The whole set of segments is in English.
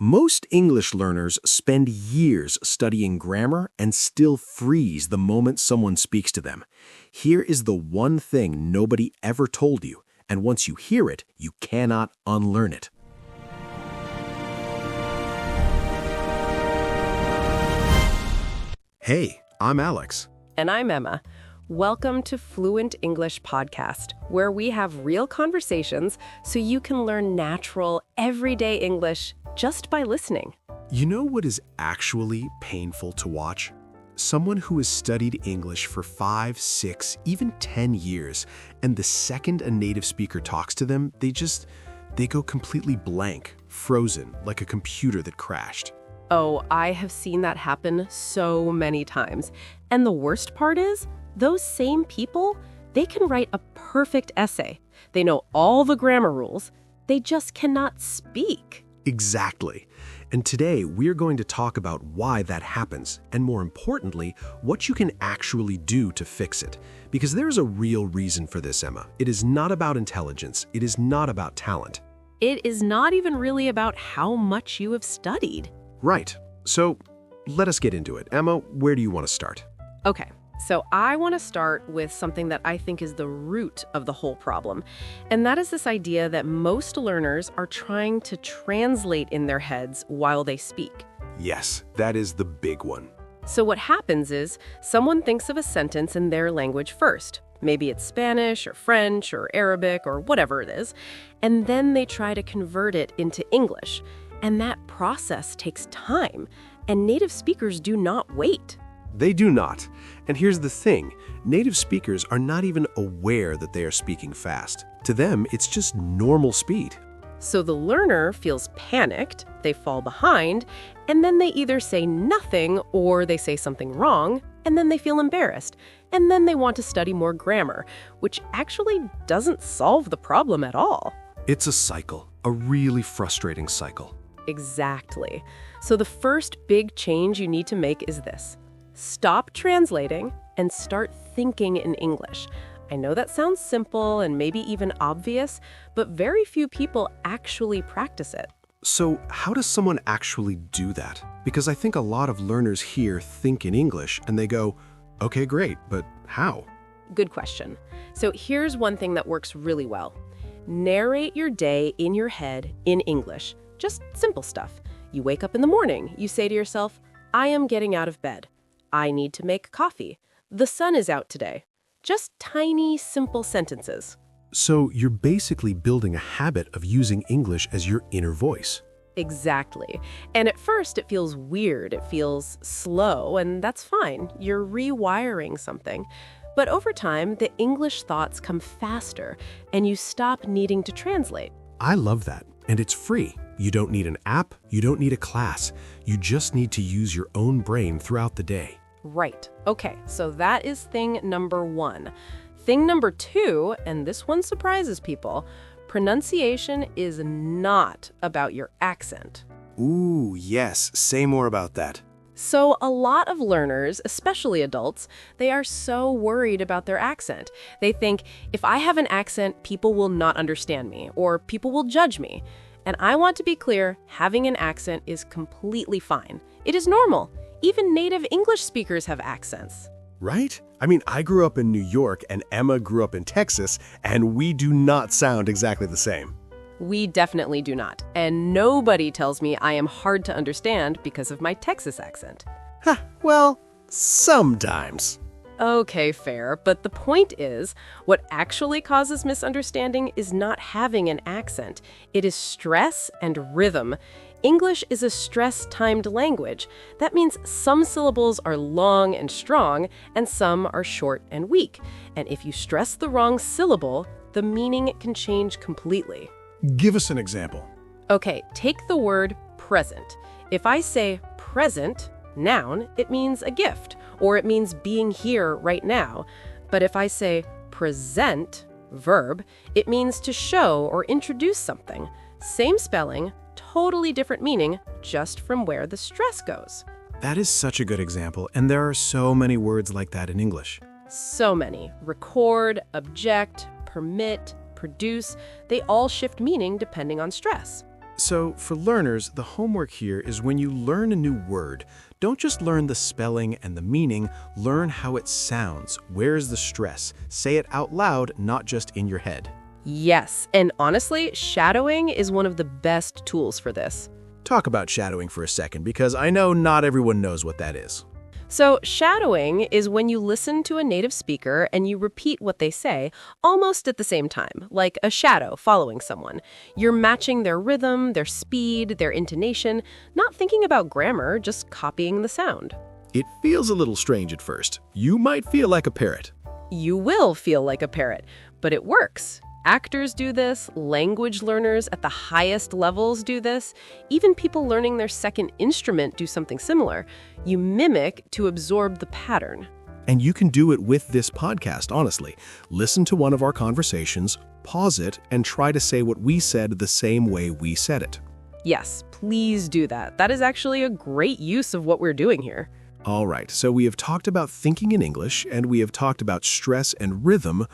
Most English learners spend years studying grammar and still freeze the moment someone speaks to them. Here is the one thing nobody ever told you, and once you hear it, you cannot unlearn it. Hey, I'm Alex. And I'm Emma. Welcome to Fluent English Podcast, where we have real conversations so you can learn natural, everyday English just by listening. You know what is actually painful to watch? Someone who has studied English for 5, 6, even 10 years, and the second a native speaker talks to them, they go completely blank, frozen, like a computer that crashed. Oh, I have seen that happen so many times. And the worst part is, those same people, they can write a perfect essay. They know all the grammar rules. They just cannot speak. Exactly. And today, we're going to talk about why that happens, and more importantly, what you can actually do to fix it. Because there's a real reason for this, Emma. It is not about intelligence. It is not about talent. It is not even really about how much you have studied. Right. So, let us get into it. Emma, where do you want to start? Okay. So I want to start with something that I think is the root of the whole problem. And that is this idea that most learners are trying to translate in their heads while they speak. Yes, that is the big one. So what happens is someone thinks of a sentence in their language first. Maybe it's Spanish or French or Arabic or whatever it is. And then they try to convert it into English. And that process takes time. And native speakers do not wait. They do not. And here's the thing, native speakers are not even aware that they are speaking fast. To them, it's just normal speed. So the learner feels panicked, they fall behind, and then they either say nothing or they say something wrong, and then they feel embarrassed, and then they want to study more grammar, which actually doesn't solve the problem at all. It's a cycle, a really frustrating cycle. Exactly. So the first big change you need to make is this. Stop translating and start thinking in English. I know that sounds simple and maybe even obvious, but very few people actually practice it. So how does someone actually do that? Because I think a lot of learners here think in English and they go, okay, great, but how? Good question. So here's one thing that works really well. Narrate your day in your head in English. Just simple stuff. You wake up in the morning. You say to yourself, I am getting out of bed. I need to make coffee. The sun is out today. Just tiny, simple sentences. So you're basically building a habit of using English as your inner voice. Exactly. And at first it feels weird, it feels slow, and that's fine. You're rewiring something. But over time, the English thoughts come faster, and you stop needing to translate. I love that. And it's free. You don't need an app, you don't need a class. You just need to use your own brain throughout the day. Right. Okay, so that is thing number 1. Thing number 2, and this one surprises people, pronunciation is not about your accent. Ooh, yes. Say more about that. So a lot of learners, especially adults, they are so worried about their accent. They think, if I have an accent, people will not understand me, or people will judge me. And I want to be clear, having an accent is completely fine. It is normal. Even native English speakers have accents. Right? I mean, I grew up in New York and Emma grew up in Texas, and we do not sound exactly the same. We definitely do not. And nobody tells me I am hard to understand because of my Texas accent. Well, sometimes. Okay, fair. But the point is, what actually causes misunderstanding is not having an accent. It is stress and rhythm. English is a stress-timed language. That means some syllables are long and strong, and some are short and weak. And if you stress the wrong syllable, the meaning can change completely. Give us an example. Okay, take the word present. If I say present, noun, it means a gift, or it means being here right now. But if I say present, verb, it means to show or introduce something. Same spelling, totally different meaning, just from where the stress goes. That is such a good example, and there are so many words like that in English. So many. Record, object, permit, produce, they all shift meaning depending on stress. So for learners, the homework here is when you learn a new word, don't just learn the spelling and the meaning, learn how it sounds. Where's the stress? Say it out loud, not just in your head. Yes, and honestly, shadowing is one of the best tools for this. Talk about shadowing for a second, because I know not everyone knows what that is. So shadowing is when you listen to a native speaker and you repeat what they say almost at the same time, like a shadow following someone. You're matching their rhythm, their speed, their intonation, not thinking about grammar, just copying the sound. It feels a little strange at first. You might feel like a parrot. You will feel like a parrot, but it works. Actors do this, language learners at the highest levels do this, even people learning their second instrument do something similar. You mimic to absorb the pattern. And you can do it with this podcast, honestly. Listen to one of our conversations, pause it, and try to say what we said the same way we said it. Yes, please do that. That is actually a great use of what we're doing here. All right, so we have talked about thinking in English, and we have talked about stress and rhythm.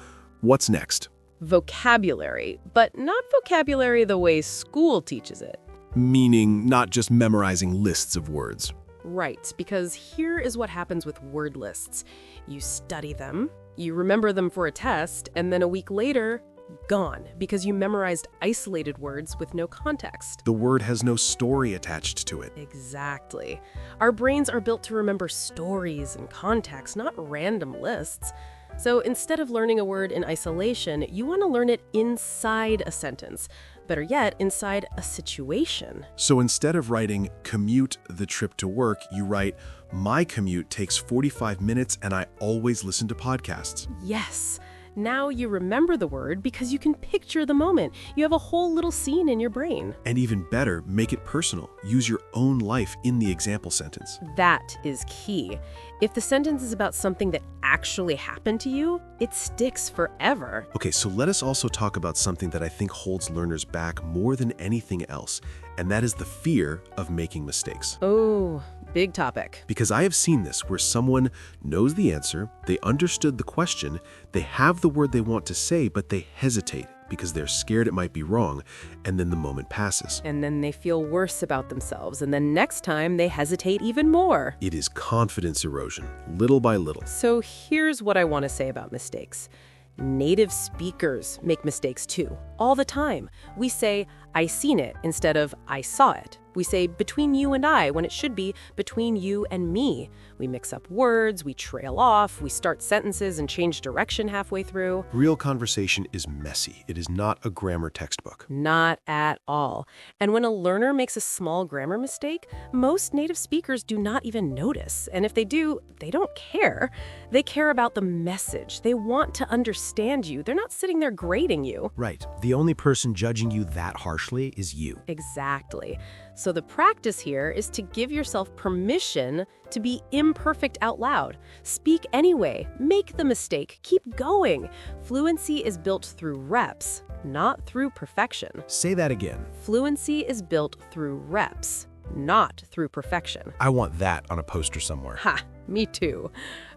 What's next? Vocabulary, but not vocabulary the way school teaches it. Meaning not just memorizing lists of words. Right, because here is what happens with word lists. You study them, you remember them for a test, and then a week later, gone, because you memorized isolated words with no context. The word has no story attached to it. Exactly. Our brains are built to remember stories and context, not random lists. So instead of learning a word in isolation, you want to learn it inside a sentence. Better yet, inside a situation. So instead of writing, commute the trip to work, you write, my commute takes 45 minutes and I always listen to podcasts. Yes. Now you remember the word because you can picture the moment. You have a whole little scene in your brain. And even better, make it personal. Use your own life in the example sentence. That is key. If the sentence is about something that actually happened to you, it sticks forever. Okay, so let us also talk about something that I think holds learners back more than anything else, and that is the fear of making mistakes. Oh, big topic. Because I have seen this where someone knows the answer, they understood the question, they have the word they want to say, but they hesitate because they're scared it might be wrong, and then the moment passes. And then they feel worse about themselves, and then next time they hesitate even more. It is confidence erosion, little by little. So here's what I want to say about mistakes. Native speakers make mistakes too, all the time. We say, I seen it instead of I saw it. We say between you and I when it should be between you and me. We mix up words, we trail off, we start sentences and change direction halfway through. Real conversation is messy. It is not a grammar textbook. Not at all. And when a learner makes a small grammar mistake, most native speakers do not even notice. And if they do, they don't care. They care about the message. They want to understand you. They're not sitting there grading you. Right. The only person judging you that harshly is you. Exactly. So the practice here is to give yourself permission to be imperfect out loud. Speak anyway. Make the mistake. Keep going. Fluency is built through reps, not through perfection. Say that again. Fluency is built through reps, not through perfection. I want that on a poster somewhere. Ha, me too.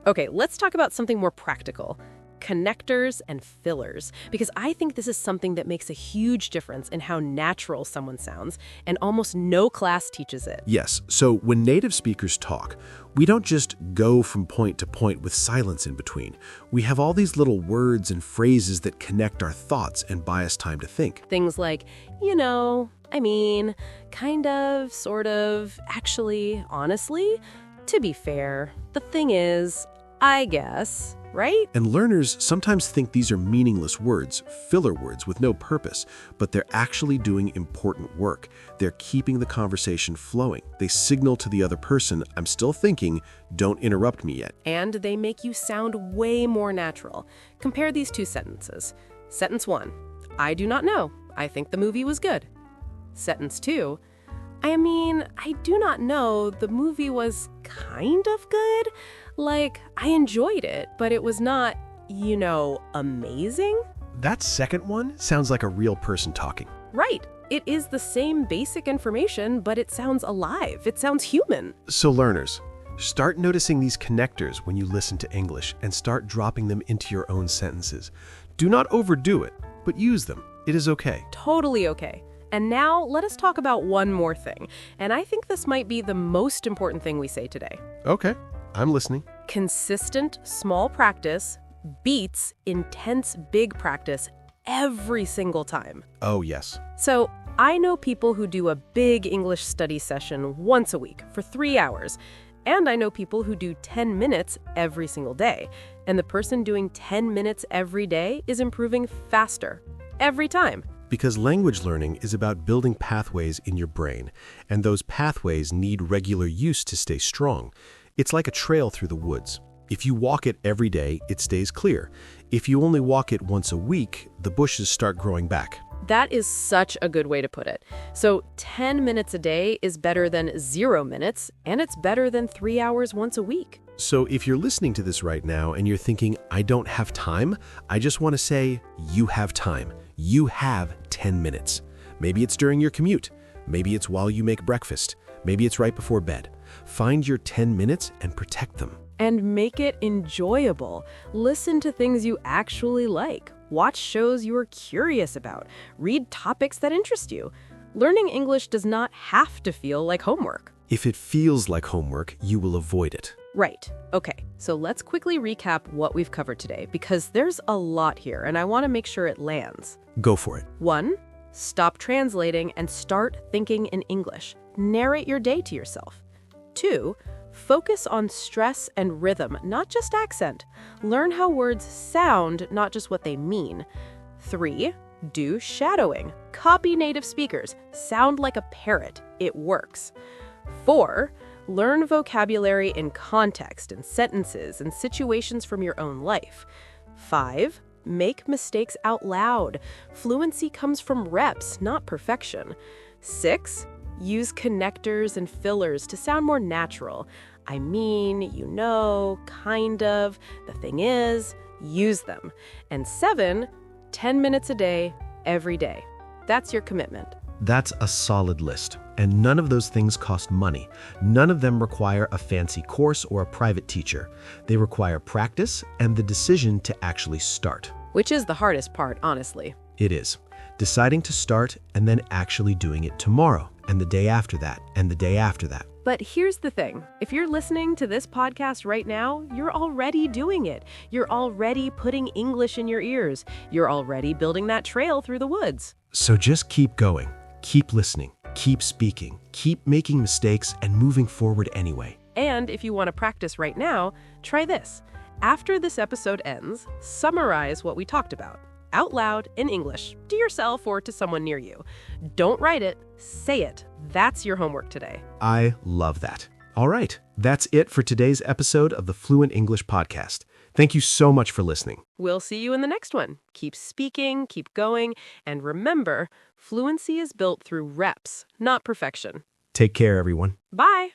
Okay, let's talk about something more practical. Connectors and fillers, because I think this is something that makes a huge difference in how natural someone sounds, and almost no class teaches it. Yes, so when native speakers talk, we don't just go from point to point with silence in between. We have all these little words and phrases that connect our thoughts and buy us time to think. Things like, you know, I mean, kind of, sort of, actually, honestly, to be fair, the thing is, I guess, right? And learners sometimes think these are meaningless words, filler words with no purpose, but they're actually doing important work. They're keeping the conversation flowing. They signal to the other person, I'm still thinking, don't interrupt me yet. And they make you sound way more natural. Compare these two sentences. Sentence 1, I do not know. I think the movie was good. Sentence 2, I mean, I do not know. The movie was kind of good. Like, I enjoyed it, but it was not, you know, amazing. That second one sounds like a real person talking. Right. It is the same basic information, but it sounds alive. It sounds human. So learners, start noticing these connectors when you listen to English and start dropping them into your own sentences. Do not overdo it, but use them. It is okay. Totally okay. And now let us talk about one more thing. And I think this might be the most important thing we say today. Okay, I'm listening. Consistent, small practice beats intense, big practice every single time. Oh, yes. So I know people who do a big English study session once a week for 3 hours. And I know people who do 10 minutes every single day. And the person doing 10 minutes every day is improving faster every time. Because language learning is about building pathways in your brain, and those pathways need regular use to stay strong. It's like a trail through the woods. If you walk it every day, it stays clear. If you only walk it once a week, the bushes start growing back. That is such a good way to put it. So 10 minutes a day is better than 0 minutes, and it's better than 3 hours once a week. So if you're listening to this right now and you're thinking, I don't have time, I just want to say, you have time. You have 10 minutes. Maybe it's during your commute. Maybe it's while you make breakfast. Maybe it's right before bed. Find your 10 minutes and protect them. And make it enjoyable. Listen to things you actually like. Watch shows you are curious about. Read topics that interest you. Learning English does not have to feel like homework. If it feels like homework, you will avoid it. Right. Okay, so let's quickly recap what we've covered today, because there's a lot here, and I want to make sure it lands. Go for it. 1. Stop translating and start thinking in English. Narrate your day to yourself. 2. Focus on stress and rhythm, not just accent. Learn how words sound, not just what they mean. 3. Do shadowing. Copy native speakers. Sound like a parrot. It works. 4. Learn vocabulary in context and sentences and situations from your own life. 5. Make mistakes out loud. Fluency comes from reps, not perfection. 6. Use connectors and fillers to sound more natural. I mean, you know, kind of, the thing is, use them. And 7, 10 minutes a day, every day. That's your commitment. That's a solid list. And none of those things cost money. None of them require a fancy course or a private teacher. They require practice and the decision to actually start. Which is the hardest part, honestly. It is. Deciding to start and then actually doing it tomorrow, and the day after that, and the day after that. But here's the thing. If you're listening to this podcast right now, you're already doing it. You're already putting English in your ears. You're already building that trail through the woods. So just keep going. Keep listening. Keep speaking. Keep making mistakes and moving forward anyway. And if you want to practice right now, try this. After this episode ends, summarize what we talked about out loud in English, to yourself or to someone near you. Don't write it, say it. That's your homework today. I love that. All right, that's it for today's episode of the Fluent English Podcast. Thank you so much for listening. We'll see you in the next one. Keep speaking, keep going, and remember, fluency is built through reps, not perfection. Take care, everyone. Bye.